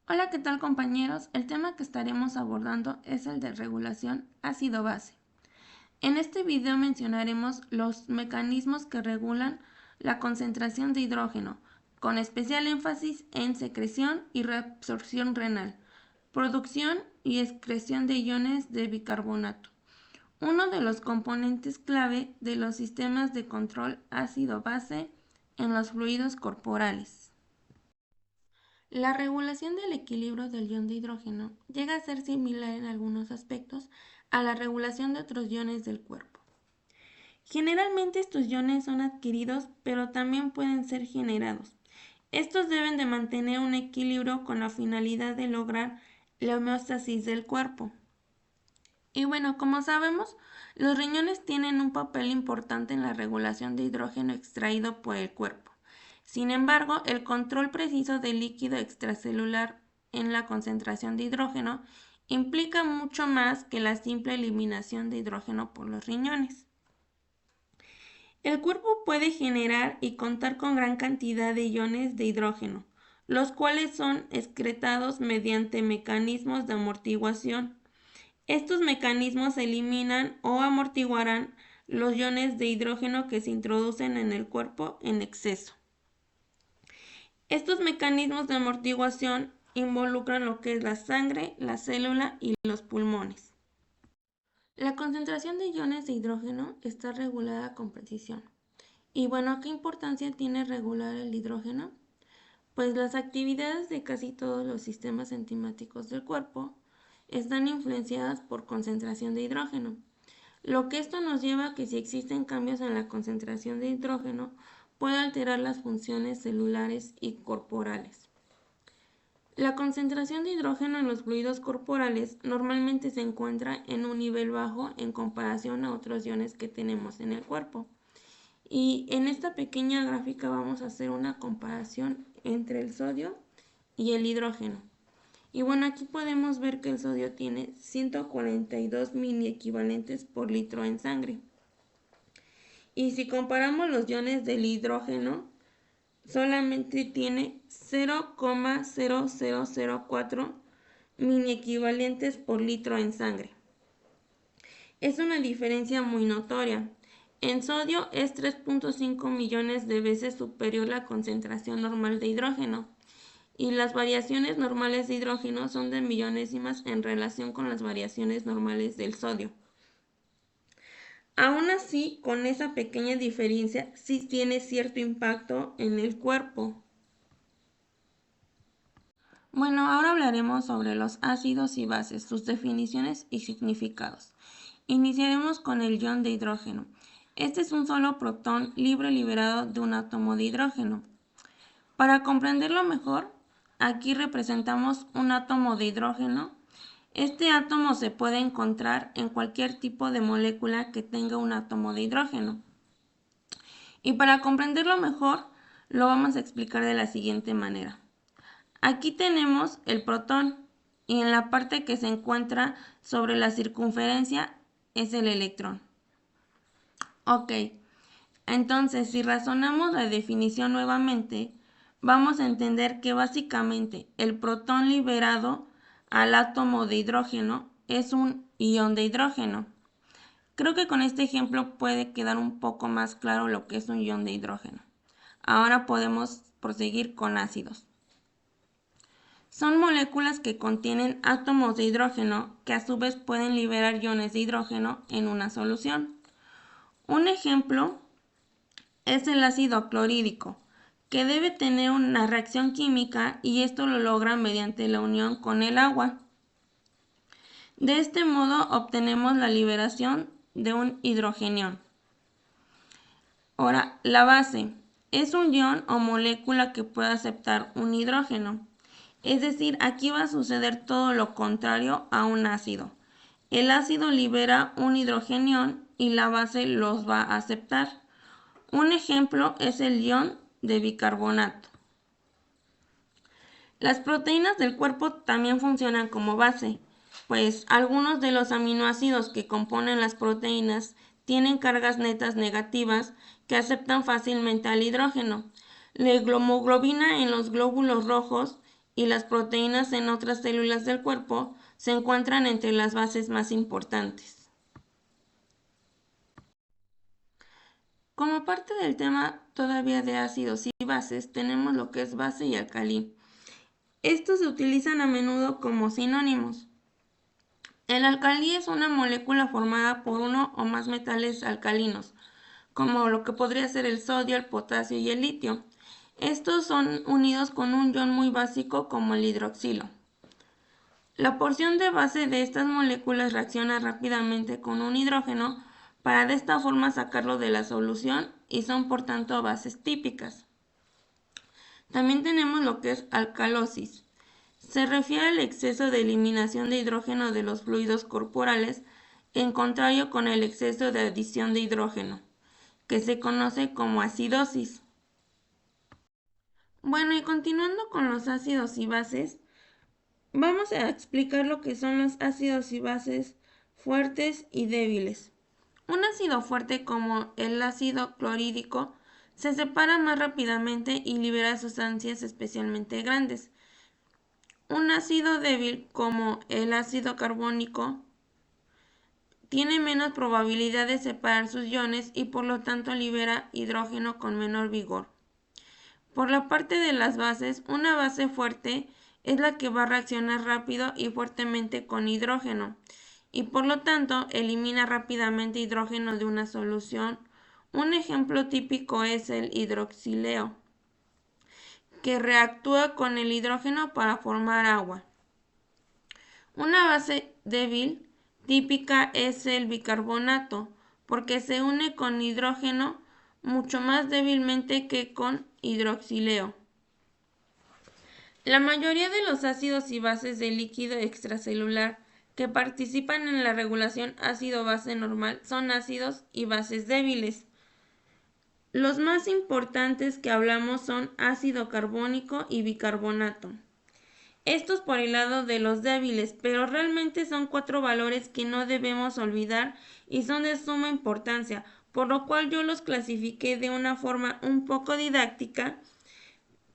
Hola, ¿qué tal compañeros? El tema que estaremos abordando es el de regulación ácido-base. En este video mencionaremos los mecanismos que regulan la concentración de hidrógeno, con especial énfasis en secreción y reabsorción renal, producción y excreción de iones de bicarbonato, uno de los componentes clave de los sistemas de control ácido-base en los fluidos corporales. La regulación del equilibrio del ion de hidrógeno llega a ser similar en algunos aspectos a la regulación de otros iones del cuerpo. Generalmente estos iones son adquiridos, pero también pueden ser generados. Estos deben de mantener un equilibrio con la finalidad de lograr la homeostasis del cuerpo. Y bueno, como sabemos, los riñones tienen un papel importante en la regulación de hidrógeno extraído por el cuerpo. Sin embargo, el control preciso del líquido extracelular en la concentración de hidrógeno implica mucho más que la simple eliminación de hidrógeno por los riñones. El cuerpo puede generar y contar con gran cantidad de iones de hidrógeno, los cuales son excretados mediante mecanismos de amortiguación. Estos mecanismos eliminan o amortiguarán los iones de hidrógeno que se introducen en el cuerpo en exceso. Estos mecanismos de amortiguación involucran lo que es la sangre, la célula y los pulmones. La concentración de iones de hidrógeno está regulada con precisión. Y bueno, ¿qué importancia tiene regular el hidrógeno? Pues las actividades de casi todos los sistemas enzimáticos del cuerpo están influenciadas por concentración de hidrógeno. Lo que esto nos lleva a que si existen cambios en la concentración de hidrógeno, puede alterar las funciones celulares y corporales. La concentración de hidrógeno en los fluidos corporales normalmente se encuentra en un nivel bajo en comparación a otros iones que tenemos en el cuerpo. Y en esta pequeña gráfica vamos a hacer una comparación entre el sodio y el hidrógeno. Y bueno, aquí podemos ver que el sodio tiene 142 mini equivalentes por litro en sangre. Y si comparamos los iones del hidrógeno, solamente tiene 0,0004 mini equivalentes por litro en sangre. Es una diferencia muy notoria. En sodio es 3.5 millones de veces superior la concentración normal de hidrógeno, y las variaciones normales de hidrógeno son de millonésimas en relación con las variaciones normales del sodio. Aún así, con esa pequeña diferencia, sí tiene cierto impacto en el cuerpo. Bueno, ahora hablaremos sobre los ácidos y bases, sus definiciones y significados. Iniciaremos con el ion de hidrógeno. Este es un solo protón libre liberado de un átomo de hidrógeno. Para comprenderlo mejor, aquí representamos un átomo de hidrógeno. Este átomo se puede encontrar en cualquier tipo de molécula que tenga un átomo de hidrógeno. Y para comprenderlo mejor, lo vamos a explicar de la siguiente manera. Aquí tenemos el protón y en la parte que se encuentra sobre la circunferencia es el electrón. Ok, entonces si razonamos la definición nuevamente, vamos a entender que básicamente el protón liberado al átomo de hidrógeno es un ion de hidrógeno. Creo que con este ejemplo puede quedar un poco más claro lo que es un ion de hidrógeno. Ahora podemos proseguir con ácidos. Son moléculas que contienen átomos de hidrógeno que a su vez pueden liberar iones de hidrógeno en una solución. Un ejemplo es el ácido clorhídrico, que debe tener una reacción química y esto lo logra mediante la unión con el agua. De este modo obtenemos la liberación de un hidrogenión. Ahora, la base es un ion o molécula que puede aceptar un hidrógeno. Es decir, aquí va a suceder todo lo contrario a un ácido. El ácido libera un hidrogenión y la base los va a aceptar. Un ejemplo es el ion de bicarbonato. Las proteínas del cuerpo también funcionan como base, pues algunos de los aminoácidos que componen las proteínas tienen cargas netas negativas que aceptan fácilmente al hidrógeno. La hemoglobina en los glóbulos rojos y las proteínas en otras células del cuerpo se encuentran entre las bases más importantes. Como parte del tema todavía de ácidos y bases, tenemos lo que es base y alcalí. Estos se utilizan a menudo como sinónimos. El alcalí es una molécula formada por uno o más metales alcalinos, como lo que podría ser el sodio, el potasio y el litio. Estos son unidos con un ion muy básico como el hidroxilo. La porción de base de estas moléculas reacciona rápidamente con un hidrógeno para de esta forma sacarlo de la solución y son por tanto bases típicas. También tenemos lo que es alcalosis. Se refiere al exceso de eliminación de hidrógeno de los fluidos corporales, en contrario con el exceso de adición de hidrógeno, que se conoce como acidosis. Bueno, y continuando con los ácidos y bases, vamos a explicar lo que son los ácidos y bases fuertes y débiles. Un ácido fuerte como el ácido clorhídrico se separa más rápidamente y libera sustancias especialmente grandes. Un ácido débil como el ácido carbónico tiene menos probabilidad de separar sus iones y por lo tanto libera hidrógeno con menor vigor. Por la parte de las bases, una base fuerte es la que va a reaccionar rápido y fuertemente con hidrógeno y por lo tanto elimina rápidamente hidrógeno de una solución. Un ejemplo típico es el hidroxileo, que reactúa con el hidrógeno para formar agua. Una base débil típica es el bicarbonato, porque se une con hidrógeno mucho más débilmente que con hidroxileo. La mayoría de los ácidos y bases del líquido extracelular que participan en la regulación ácido-base normal son ácidos y bases débiles. Los más importantes que hablamos son ácido carbónico y bicarbonato. Estos por el lado de los débiles, pero realmente son 4 valores que no debemos olvidar y son de suma importancia, por lo cual yo los clasifiqué de una forma un poco didáctica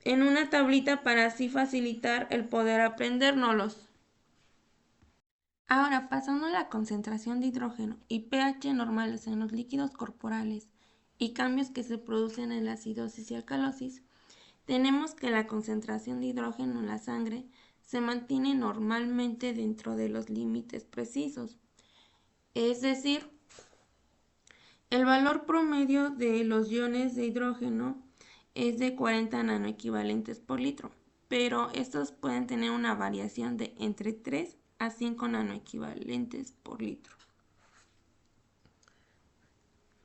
en una tablita para así facilitar el poder aprendérnoslos. Ahora, pasando a la concentración de hidrógeno y pH normales en los líquidos corporales y cambios que se producen en la acidosis y alcalosis, tenemos que la concentración de hidrógeno en la sangre se mantiene normalmente dentro de los límites precisos. Es decir, el valor promedio de los iones de hidrógeno es de 40 nanoequivalentes por litro, pero estos pueden tener una variación de entre 3 a 5 nanoequivalentes por litro.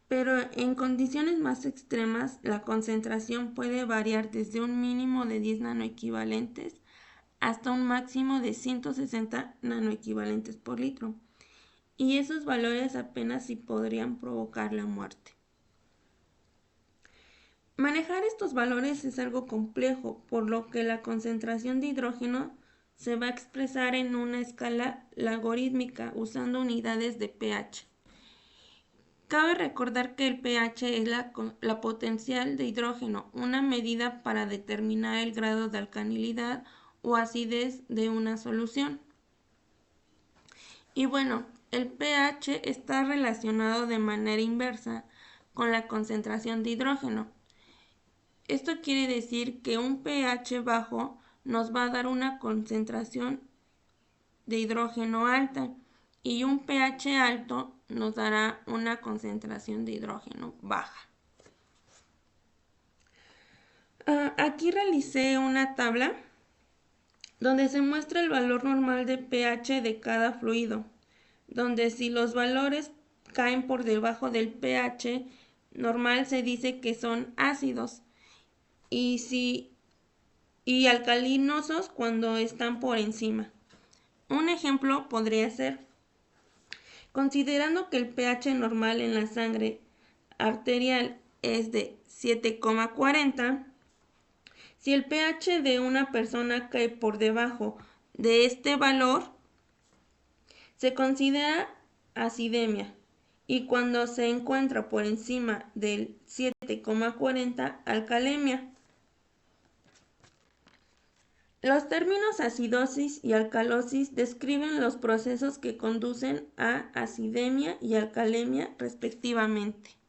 Pero en condiciones más extremas, la concentración puede variar desde un mínimo de 10 nanoequivalentes hasta un máximo de 160 nanoequivalentes por litro. Y esos valores apenas sí podrían provocar la muerte. Manejar estos valores es algo complejo, por lo que la concentración de hidrógeno se va a expresar en una escala logarítmica usando unidades de pH. Cabe recordar que el pH es la potencial de hidrógeno, una medida para determinar el grado de alcalinidad o acidez de una solución. Y bueno, el pH está relacionado de manera inversa con la concentración de hidrógeno. Esto quiere decir que un pH bajo nos va a dar una concentración de hidrógeno alta y un pH alto nos dará una concentración de hidrógeno baja. Aquí realicé una tabla donde se muestra el valor normal de pH de cada fluido, donde si los valores caen por debajo del pH normal se dice que son ácidos y alcalinosos cuando están por encima. Un ejemplo podría ser, considerando que el pH normal en la sangre arterial es de 7,40, si el pH de una persona cae por debajo de este valor, se considera acidemia y cuando se encuentra por encima del 7,40, alcalemia. Los términos acidosis y alcalosis describen los procesos que conducen a acidemia y alcalemia respectivamente.